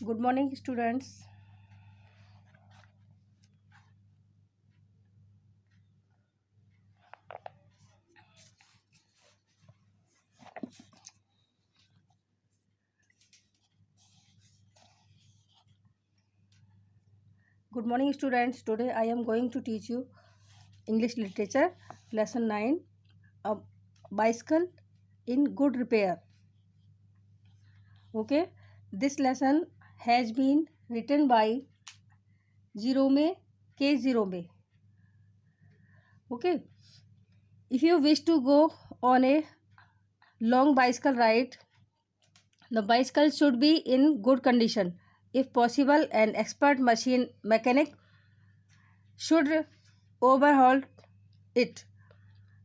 Good morning, students. Good morning, students. Today I am going to teach you English Literature, Lesson 9, A Bicycle in Good Repair. Okay, this lesson has been written by Jerome K. Jerome. Okay, if you wish to go on a long bicycle ride, the bicycle should be in good condition. If possible, an expert machine mechanic should overhaul it.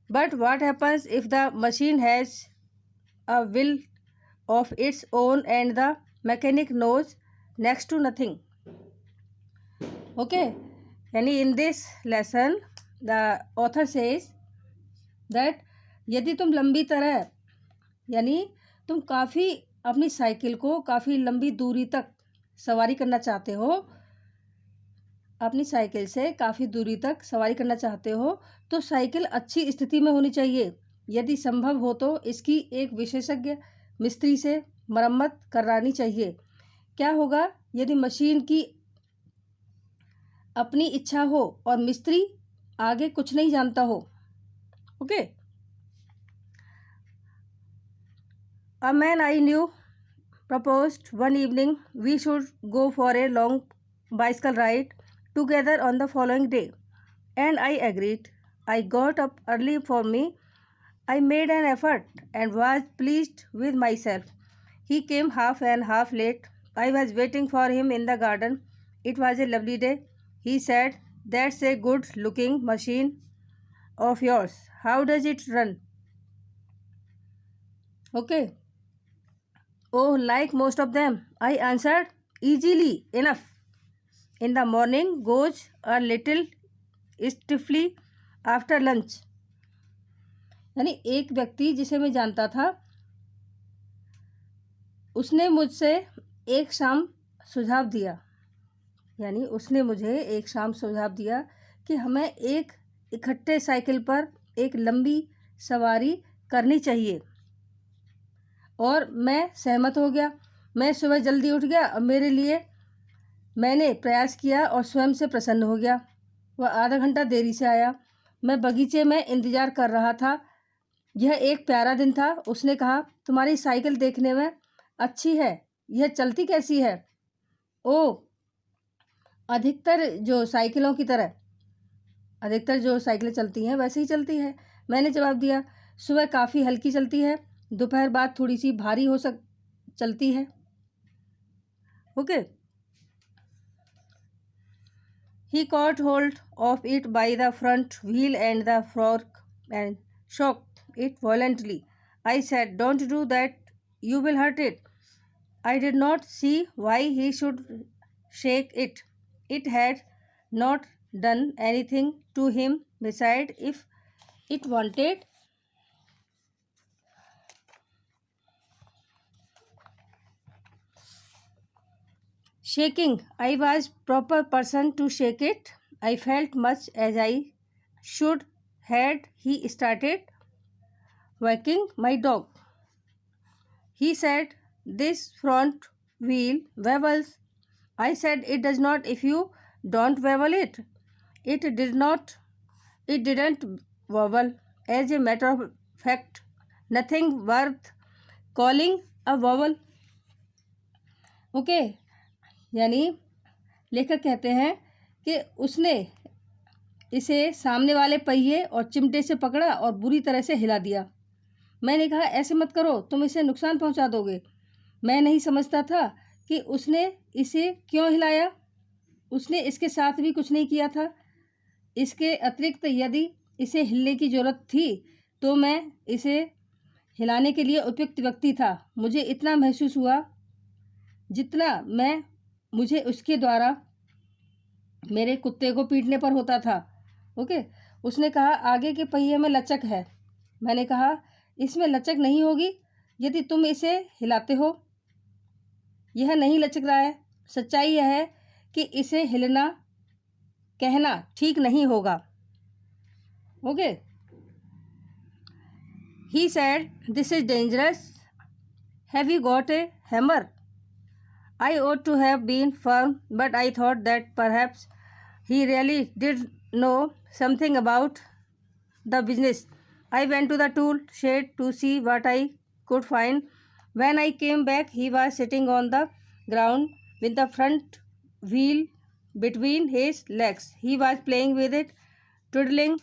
But what happens if the machine has a will of its own and the mechanic knows next to nothing? Okay, यानी in this lesson the author says that यदि तुम लंबी तरह यानी तुम काफ़ी अपनी cycle को काफ़ी लंबी दूरी तक सवारी करना चाहते हो, अपनी साइकिल से काफ़ी दूरी तक सवारी करना चाहते हो तो साइकिल अच्छी स्थिति में होनी चाहिए। यदि संभव हो तो इसकी एक विशेषज्ञ मिस्त्री से मरम्मत करानी चाहिए। क्या होगा यदि मशीन की अपनी इच्छा हो और मिस्त्री आगे कुछ नहीं जानता हो? Okay, A man I knew proposed one evening we should go for a long bicycle ride together on the following day, and I agreed. I got up early for me. I made an effort and was pleased with myself. He came half and half late. I was waiting for him in the garden. It was a lovely day. He said, "That's a good-looking machine of yours. How does it run?" Okay. Oh, like most of them, I answered, easily enough. In the morning, goes a little stiffly after lunch. यानी एक व्यक्ति जिसे मैं जानता था उसने मुझसे एक शाम सुझाव दिया, यानी उसने मुझे एक शाम सुझाव दिया कि हमें एक इकट्ठे साइकिल पर एक लंबी सवारी करनी चाहिए और मैं सहमत हो गया। मैं सुबह जल्दी उठ गया और मेरे लिए मैंने प्रयास किया और स्वयं से प्रसन्न हो गया। वह आधा घंटा देरी से आया। मैं बगीचे में इंतज़ार कर रहा था। यह एक प्यारा दिन था। उसने कहा, तुम्हारी साइकिल देखने में अच्छी है, यह चलती कैसी है? ओह, अधिकतर जो साइकिलें चलती हैं वैसे ही चलती है। मैंने जवाब दिया, सुबह काफ़ी हल्की चलती है, दोपहर बाद थोड़ी सी भारी चलती है। Okay. He caught hold of it by the front wheel and the fork and shocked it violently. I said, "Don't do that, you will hurt it." I did not see why he should shake it. It had not done anything to him. Besides, if it wanted shaking, I was proper person to shake it. I felt much as I should had he started walking my dog. He said, "This front wheel wobbles." I said, "It does not if you don't wobble it." It didn't wobble. As a matter of fact, nothing worth calling a wobble. Okay, यानी लेखक कहते हैं कि उसने इसे सामने वाले पहिए और चिमटे से पकड़ा और बुरी तरह से हिला दिया। मैंने कहा, ऐसे मत करो, तुम इसे नुकसान पहुंचा दोगे। मैं नहीं समझता था कि उसने इसे क्यों हिलाया। उसने इसके साथ भी कुछ नहीं किया था। इसके अतिरिक्त यदि इसे हिलने की ज़रूरत थी तो मैं इसे हिलाने के लिए उपयुक्त व्यक्ति था। मुझे इतना महसूस हुआ जितना मुझे उसके द्वारा मेरे कुत्ते को पीटने पर होता था। ओके। उसने कहा, आगे के पहिए में लचक है। मैंने कहा, इसमें लचक नहीं होगी यदि तुम इसे हिलाते हो। यह नहीं लचक रहा है। सच्चाई यह है कि इसे हिलना कहना ठीक नहीं होगा। Okay, he said this is dangerous, have you got a hammer? I ought to have been firm, but I thought that perhaps he really did know something about the business. I went to the tool shed to see what I could find. When I came back, he was sitting on the ground with the front wheel between his legs. He was playing with it, twiddling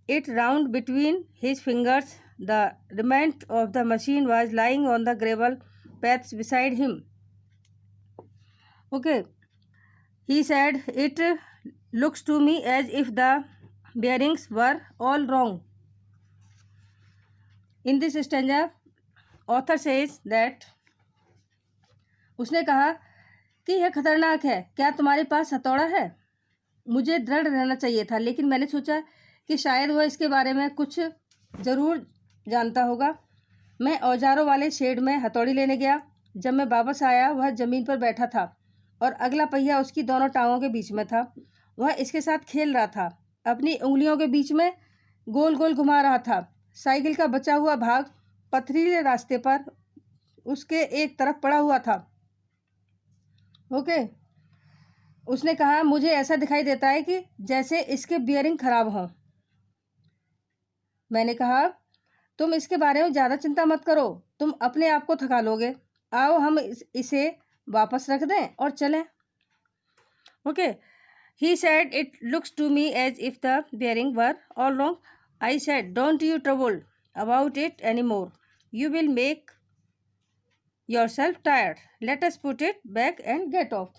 it round between his fingers. The remnant of the machine was lying on the gravel paths beside him. Okay, he said, it looks to me as if the bearings were all wrong. In this stanza, author says that उसने कहा कि यह खतरनाक है, क्या तुम्हारे पास हथौड़ा है? मुझे दृढ़ रहना चाहिए था, लेकिन मैंने सोचा कि शायद वह इसके बारे में कुछ ज़रूर जानता होगा। मैं औजारों वाले शेड में हथौड़ी लेने गया। जब मैं वापस आया, वह ज़मीन पर बैठा था और अगला पहिया उसकी दोनों टांगों के बीच में था। वह इसके साथ खेल रहा था, अपनी उंगलियों के बीच में गोल गोल घुमा रहा था। साइकिल का बचा हुआ भाग पथरीले रास्ते पर उसके एक तरफ पड़ा हुआ था। ओके, उसने कहा, मुझे ऐसा दिखाई देता है कि जैसे इसके बियरिंग खराब हों। मैंने कहा, तुम इसके बारे में ज़्यादा चिंता मत करो, तुम अपने आप को थका लोगे। आओ हम इसे वापस रख दें और चलें। Okay, he said, it looks to me as if the bearing were all wrong. I said, don't you trouble about it any more, you will make yourself tired, let us put it back and get off.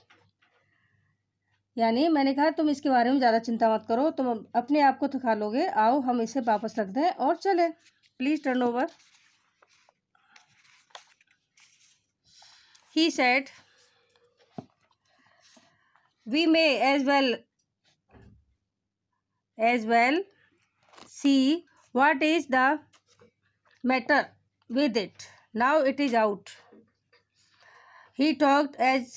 यानी मैंने कहा, तुम इसके बारे में ज़्यादा चिंता मत करो, तुम अपने आप को थका लोगे, आओ हम इसे वापस रख दें और चलें। Please turn over. He said, we may as well see what is the matter with it. Now it is out. He talked as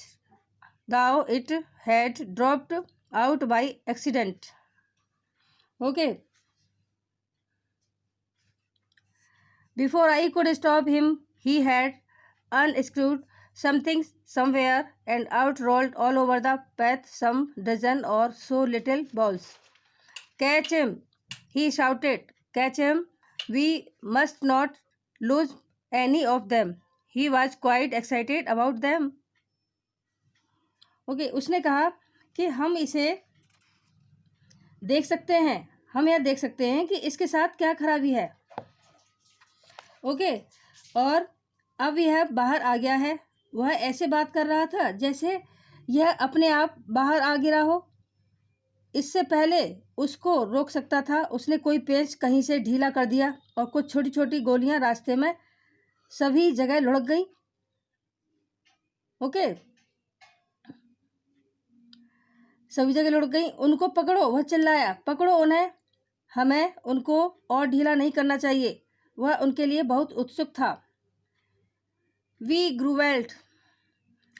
though it had dropped out by accident. Okay. Before I could stop him, he had unscrewed something somewhere and out rolled all over the path some dozen or so little balls. Catch him, he shouted. Catch him. We must not lose any of them. He was quite excited about them. Okay, उसने कहा कि हम इसे देख सकते हैं, हम यह देख सकते हैं कि इसके साथ क्या खराबी है। ओके, और अब यह बाहर आ गया है। वह ऐसे बात कर रहा था जैसे यह अपने आप बाहर आ गिरा हो। इससे पहले उसको रोक सकता था, उसने कोई पेच कहीं से ढीला कर दिया और कुछ छोटी छोटी गोलियां रास्ते में सभी जगह लुढ़क गई। ओके, सभी जगह लुढ़क गई। उनको पकड़ो, वह चिल्लाया, पकड़ो उन्हें, हमें उनको और ढीला नहीं करना चाहिए। वह उनके लिए बहुत उत्सुक था। We groveled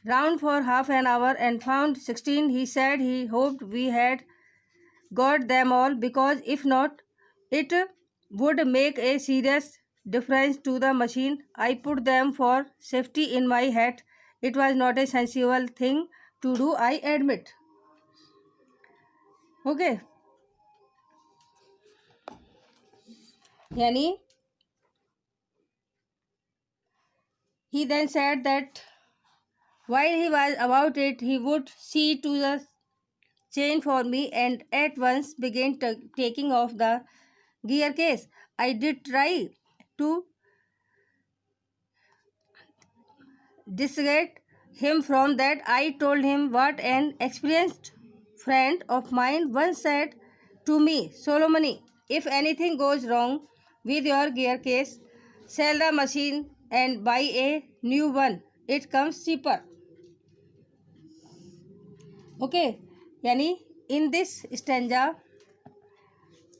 round for half an hour and found 16. He said he hoped we had got them all, because if not, it would make a serious difference to the machine. I put them for safety in my hat. It was not a sensible thing to do, I admit. Okay. यानी he then said that while he was about it, he would see to the chain for me and at once began taking off the gear case. I did try to dissuade him from that. I told him what an experienced friend of mine once said to me, Solomon, if anything goes wrong with your gear case, sell the machine and buy a new one. It comes cheaper. Okay, यानी in this stanza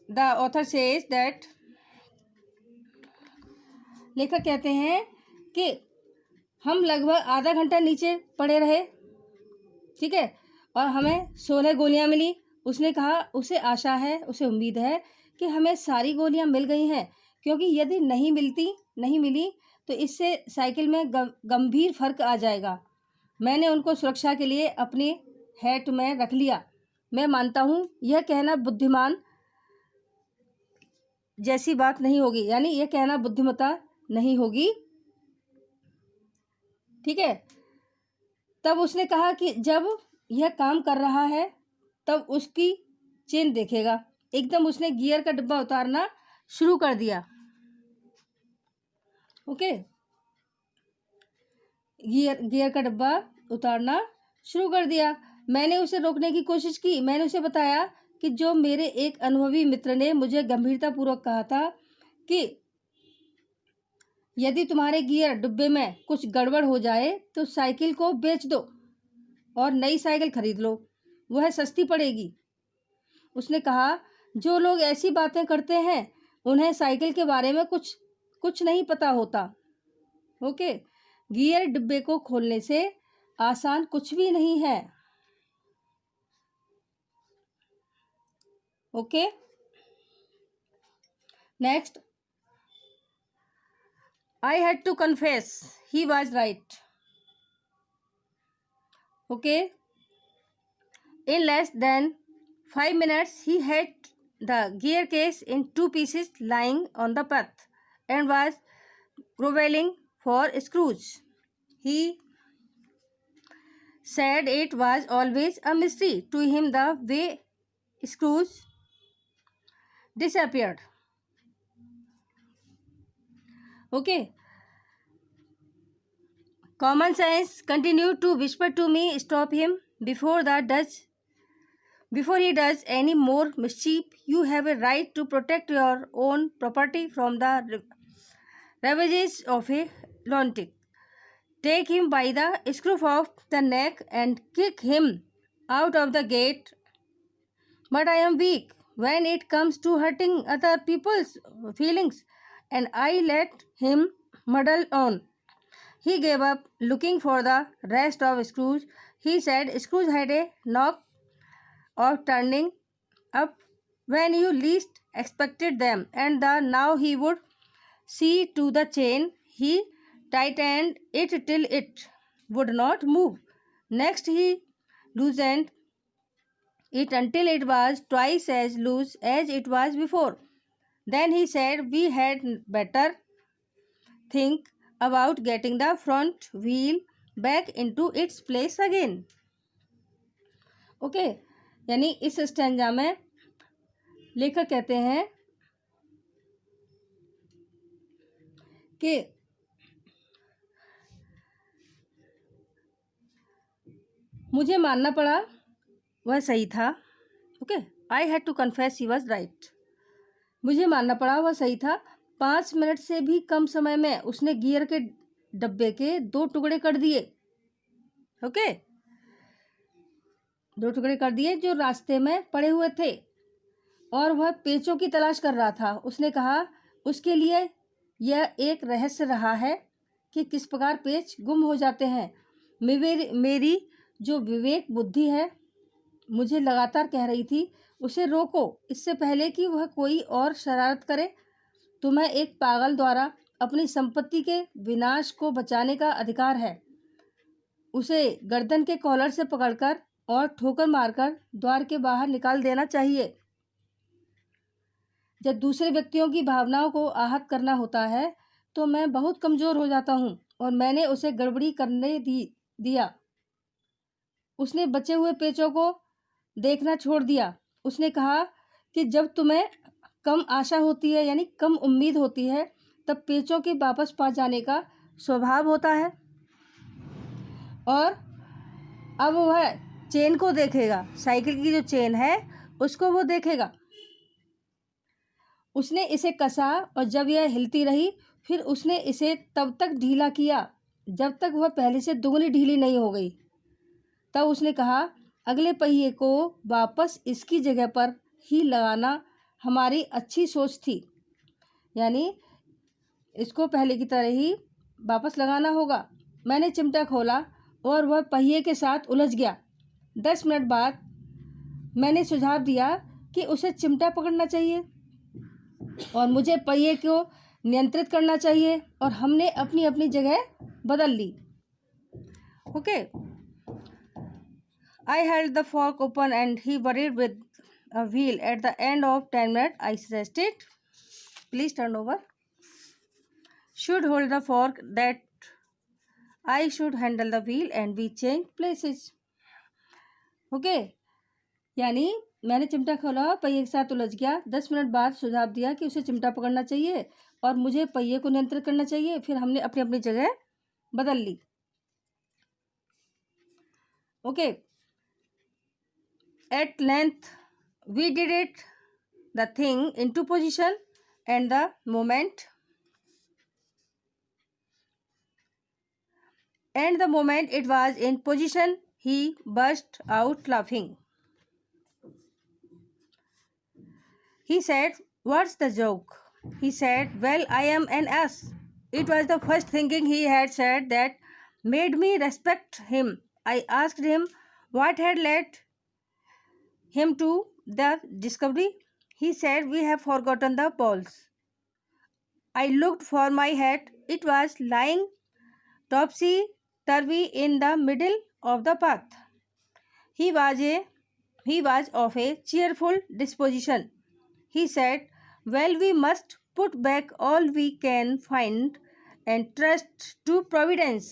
the author says that, लेखक कहते हैं कि हम लगभग आधा घंटा नीचे पड़े रहे ठीक है, और हमें 16 गोलियां मिली। उसने कहा उसे आशा है, उसे उम्मीद है कि हमें सारी गोलियां मिल गई हैं, क्योंकि यदि नहीं मिली तो इससे साइकिल में गंभीर फर्क आ जाएगा। मैंने उनको सुरक्षा के लिए अपनी हैट में रख लिया। मैं मानता हूँ यह कहना बुद्धिमान जैसी बात नहीं होगी, यानी यह कहना बुद्धिमत्ता नहीं होगी। ठीक है, तब उसने कहा कि जब यह काम कर रहा है तब उसकी चेन देखेगा। एकदम उसने गियर का डिब्बा उतारना शुरू कर दिया। ओके, गियर का डिब्बा उतारना शुरू कर दिया। मैंने उसे रोकने की कोशिश की। मैंने उसे बताया कि जो मेरे एक अनुभवी मित्र ने मुझे गंभीरतापूर्वक कहा था कि यदि तुम्हारे गियर डिब्बे में कुछ गड़बड़ हो जाए तो साइकिल को बेच दो और नई साइकिल खरीद लो, वह सस्ती पड़ेगी। उसने कहा जो लोग ऐसी बातें करते हैं उन्हें साइकिल के बारे में कुछ नहीं पता होता। ओके, गियर डिब्बे को खोलने से आसान कुछ भी नहीं है। Okay, next, I had to confess he was right. Okay, in less than 5 minutes he had the gear case in 2 pieces lying on the path and was groveling for screws. He said it was always a mystery to him the way screws disappeared. Okay, common sense continued to whisper to me, stop him before he does any more mischief. You have a right to protect your own property from the ravages of a lunatic. Take him by the scruff of the neck and kick him out of the gate. But I am weak when it comes to hurting other people's feelings, and I let him muddle on. He gave up looking for the rest of screws. He said screws had a knock of turning up when you least expected them, and now he would see to the chain. He tightened it till it would not move. Next he loosened it until it was twice as loose as it was before. Then he said we had better think about getting the front wheel back into its place again. Okay, यानी इस stanza में लेखक कहते हैं कि मुझे मानना पड़ा वह सही था। Okay, I had to confess he was right. मुझे मानना पड़ा वह सही था। 5 मिनट से भी कम समय में उसने गियर के डब्बे के 2 टुकड़े कर दिए। ओके, 2 टुकड़े कर दिए जो रास्ते में पड़े हुए थे, और वह पेचों की तलाश कर रहा था। उसने कहा उसके लिए यह एक रहस्य रहा है कि किस प्रकार पेच गुम हो जाते हैं। मेरी जो विवेक बुद्धि है मुझे लगातार कह रही थी उसे रोको, इससे पहले कि वह कोई और शरारत करे। तुम्हें एक पागल द्वारा अपनी संपत्ति के विनाश को बचाने का अधिकार है। उसे गर्दन के कॉलर से पकड़कर और ठोकर मारकर द्वार के बाहर निकाल देना चाहिए। जब दूसरे व्यक्तियों की भावनाओं को आहत करना होता है तो मैं बहुत कमज़ोर हो जाता हूँ, और मैंने उसे गड़बड़ी करने दिया। उसने बचे हुए पेचों को देखना छोड़ दिया। उसने कहा कि जब तुम्हें कम आशा होती है, यानी कम उम्मीद होती है, तब पेचों के वापस पा जाने का स्वभाव होता है, और अब वह चेन को देखेगा, साइकिल की जो चेन है उसको वो देखेगा। उसने इसे कसा, और जब यह हिलती रही फिर उसने इसे तब तक ढीला किया जब तक वह पहले से दुगनी ढीली नहीं हो गई। तब उसने कहा अगले पहिए को वापस इसकी जगह पर ही लगाना हमारी अच्छी सोच थी, यानी इसको पहले की तरह ही वापस लगाना होगा। मैंने चिमटा खोला और वह पहिए के साथ उलझ गया। 10 मिनट बाद मैंने सुझाव दिया कि उसे चिमटा पकड़ना चाहिए और मुझे पहिए को नियंत्रित करना चाहिए और हमने अपनी अपनी जगह बदल ली. Okay. I held the fork open and he worried with a wheel. At the end of 10 minutes, I suggested, please turn over. Should hold the fork, that I should handle the wheel and we changed places. Okay. यानी मैंने चिमटा खोला, पहिए के साथ उलझ गया. 10 minute बाद सुझाव दिया कि उसे चिमटा पकड़ना चाहिए और मुझे पहिए को नियंत्रित करना चाहिए. फिर हमने अपनी अपनी जगह बदल ली. Okay. At length, we did it, the thing into position, and the moment it was in position, he burst out laughing. He said, "What's the joke?" He said, "Well, I am an ass." It was the first thinking he had said that made me respect him. I asked him what had led him to the discovery. He said, "We have forgotten the balls." I looked for my hat. It was lying topsy-turvy in the middle of the path. He was of a cheerful disposition. He said, "Well, we must put back all we can find and trust to Providence."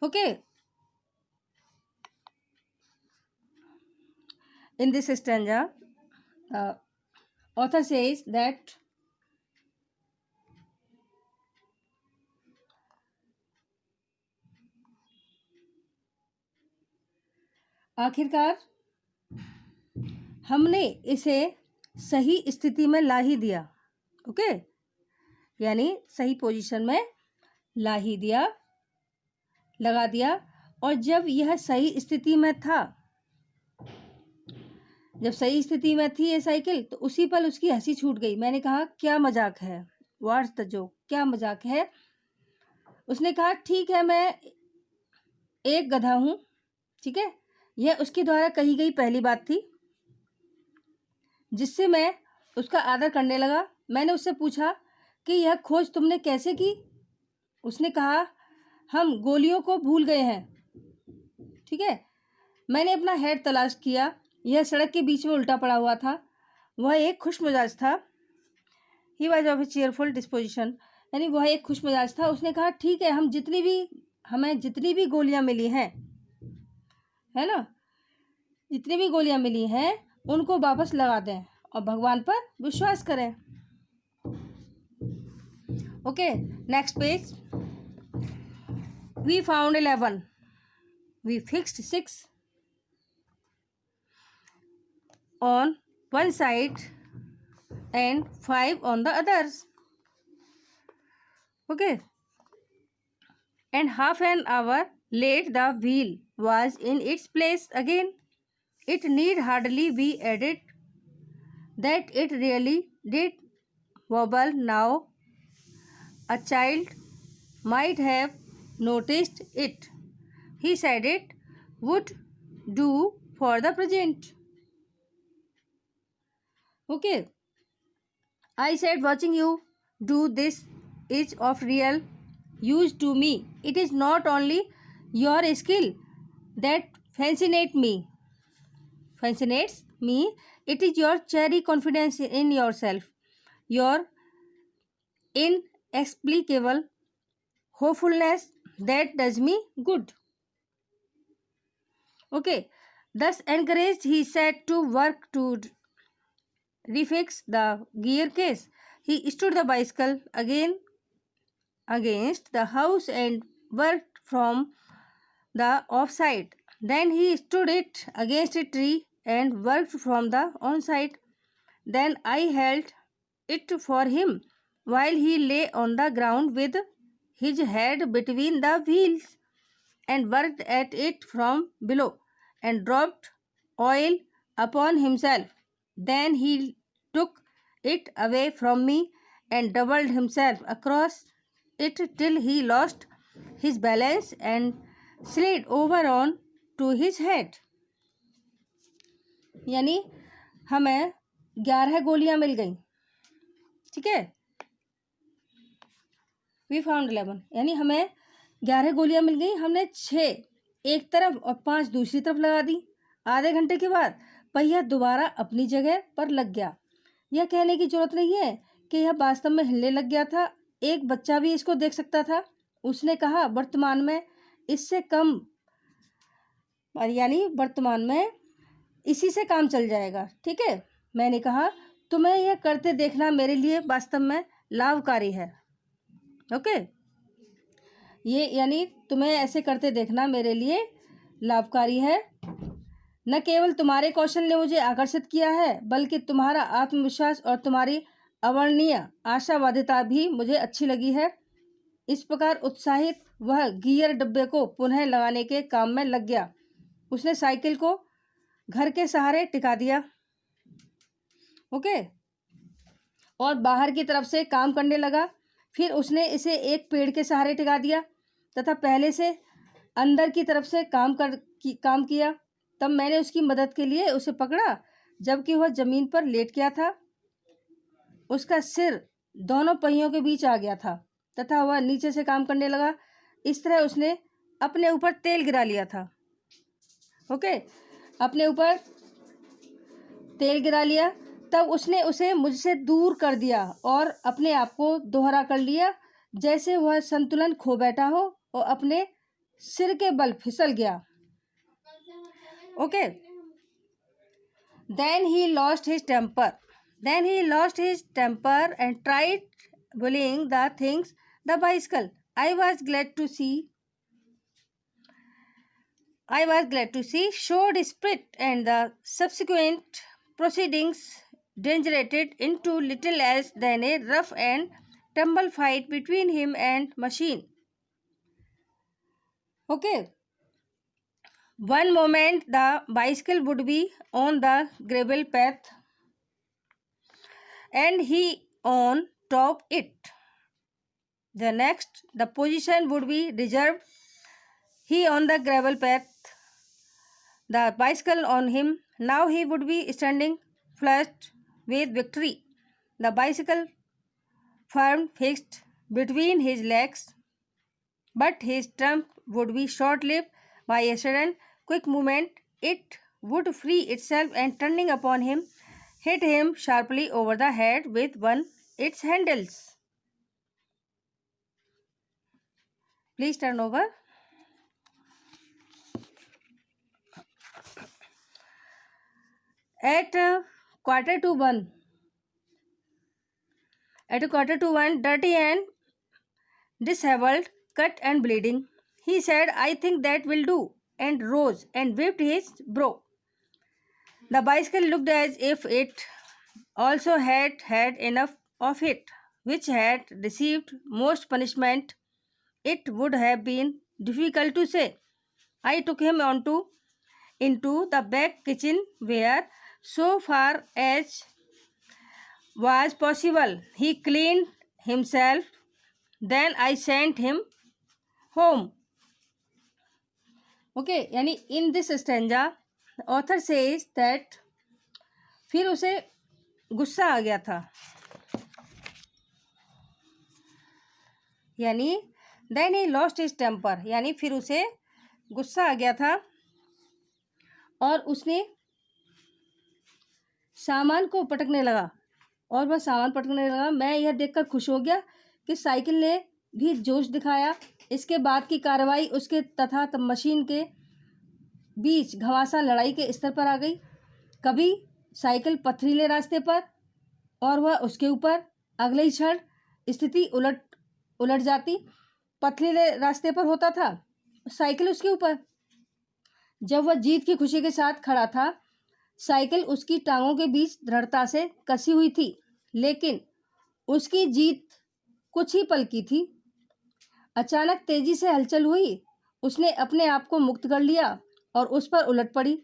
Okay. In this stanza, author says that आखिरकार हमने इसे सही स्थिति में ला ही दिया. Okay. यानी सही position में ला ही दिया, लगा दिया. और जब यह सही स्थिति में था, जब सही स्थिति में थी ये साइकिल, तो उसी पल उसकी हंसी छूट गई. मैंने कहा, क्या मजाक है? What's the joke? क्या मजाक है? उसने कहा, ठीक है, मैं एक गधा हूं. ठीक है. यह उसके द्वारा कही गई पहली बात थी जिससे मैं उसका आदर करने लगा. मैंने उससे पूछा कि यह खोज तुमने कैसे की? उसने कहा, हम गोलियों को भूल गए हैं. ठीक है. मैंने अपना हेड तलाश किया. यह सड़क के बीच में उल्टा पड़ा हुआ था. वह एक खुश मिजाज था. He was of A cheerful disposition. यानी वह एक खुश मिजाज था. उसने कहा, ठीक है, हमें जितनी भी गोलियां मिली हैं, है ना, जितनी भी गोलियां मिली हैं उनको वापस लगा दें और भगवान पर विश्वास करें. Okay. Next page. We found 11. We fixed 6 on one side and 5 on the others. Okay. And half an hour late the wheel was in its place again. It need hardly be added that it really did wobble now. A child might have noticed it. He said it would do for the present. Okay. I said, watching you do this is of real use to me. It is not only your skill that fascinates me. It is your cheery confidence in yourself, your inexplicable hopefulness that does me good. Okay. Thus encouraged, he set to work to refix the gear case. He stood the bicycle again against the house and worked from the off side. Then he stood it against a tree and worked from the on side. Then I held it for him while he lay on the ground with his head between the wheels and worked at it from below and dropped oil upon himself. Then he took it away from me and doubled himself across it till he lost his balance and slid over on to his head. यानी हमें 11 गोलियां मिल गई, ठीक है। We found 11, यानी हमें 11 गोलियां मिल गई। हमने 6 एक तरफ और 5 दूसरी तरफ लगा दी। आधे घंटे के बाद पहिया दोबारा अपनी जगह पर लग गया। यह कहने की जरूरत नहीं है कि यह वास्तव में हिलने लग गया था। एक बच्चा भी इसको देख सकता था। उसने कहा, वर्तमान में इससे कम, यानी वर्तमान में इसी से काम चल जाएगा, ठीक है। मैंने कहा, तुम्हें यह करते देखना मेरे लिए वास्तव में लाभकारी है। ओके, ये यानी तुम्हें ऐसे करते देखना मेरे लिए लाभकारी है। न केवल तुम्हारे कौशल ने मुझे आकर्षित किया है, बल्कि तुम्हारा आत्मविश्वास और तुम्हारी अवर्णनीय आशावादिता भी मुझे अच्छी लगी है। इस प्रकार उत्साहित वह गियर डब्बे को पुनः लगाने के काम में लग गया। उसने साइकिल को घर के सहारे टिका दिया, ओके, और बाहर की तरफ से काम करने लगा। फिर उसने इसे एक पेड़ के सहारे टिका दिया तथा पहले से अंदर की तरफ से काम किया। तब मैंने उसकी मदद के लिए उसे पकड़ा, जबकि वह जमीन पर लेट गया था। उसका सिर दोनों पहियों के बीच आ गया था तथा वह नीचे से काम करने लगा। इस तरह उसने अपने ऊपर तेल गिरा लिया था, ओके, अपने ऊपर तेल गिरा लिया। तब उसने उसे मुझसे दूर कर दिया और अपने आप को दोहरा कर लिया, जैसे वह संतुलन खो बैठा हो और अपने सिर के बल फिसल गया, okay. Then he lost his temper and tried bullying the bicycle. I was glad to see showed spirit, and the subsequent proceedings degenerated into little else than a rough and tumble fight between him and machine. Okay. One moment the bicycle would be on the gravel path and he on top it. The next, the position would be reserved, he on the gravel path, the bicycle on him. Now he would be standing flushed with victory, the bicycle firm fixed between his legs, but his triumph would be short-lived. By a sudden quick movement, it would free itself and turning upon him, hit him sharply over the head with one its handles. Please turn over. At quarter to one, dirty and disheveled, cut and bleeding, he said, I think that will do, and rose and whipped his brow. The bicycle looked as if it also had had enough of it, which had received most punishment. It would have been difficult to say. I took him into the back kitchen where, so far as was possible, he cleaned himself. Then I sent him home. Okay, यानी in this stanza, the author says that फिर उसे गुस्सा आ गया था, यानी then he lost his temper, यानी फिर उसे गुस्सा आ गया था और उसने सामान को पटकने लगा और वह सामान पटकने लगा। मैं यह देखकर खुश हो गया कि साइकिल ने भी जोश दिखाया। इसके बाद की कार्रवाई उसके तथा मशीन के बीच घमासान लड़ाई के स्तर पर आ गई। कभी साइकिल पथरीले रास्ते पर और वह उसके ऊपर, अगले ही क्षण स्थिति उलट जाती। पथरीले रास्ते पर होता था, साइकिल उसके ऊपर। जब वह जीत की खुशी के साथ खड़ा था, साइकिल उसकी टांगों के बीच दृढ़ता से कसी हुई थी, लेकिन उसकी जीत कुछ ही पल की थी। अचानक तेजी से हलचल हुई। उसने अपने आप को मुक्त कर लिया और उस पर उलट पड़ी।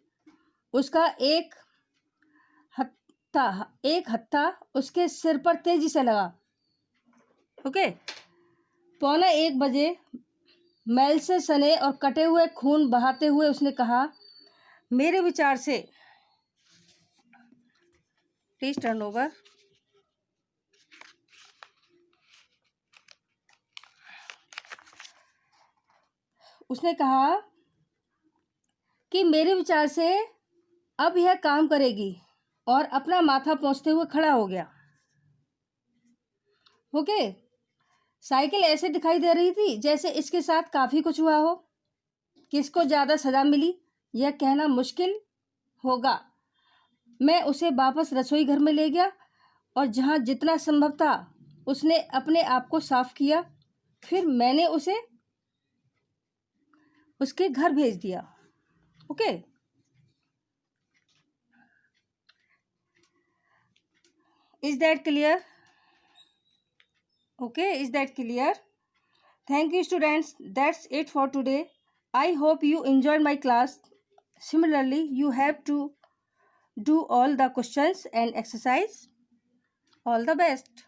उसका एक हत्था उसके सिर पर तेजी से लगा। ओके, 12:45 बजे मैल से सने और कटे हुए खून बहाते हुए उसने कहा, मेरे विचार से, प्लीज टर्न ओवर। उसने कहा कि मेरे विचार से अब यह काम करेगी, और अपना माथा पोंछते हुए खड़ा हो गया। ओके। साइकिल ऐसे दिखाई दे रही थी जैसे इसके साथ काफ़ी कुछ हुआ हो। किसको ज़्यादा सज़ा मिली यह कहना मुश्किल होगा। मैं उसे वापस रसोई घर में ले गया और जहाँ जितना संभव था उसने अपने आप को साफ किया। फिर मैंने उसे उसके घर भेज दिया। Okay. Is that clear? Okay, is that clear? Thank you, students. That's it for today. I hope you enjoyed my class. Similarly, you have to do all the questions and exercise. All the best.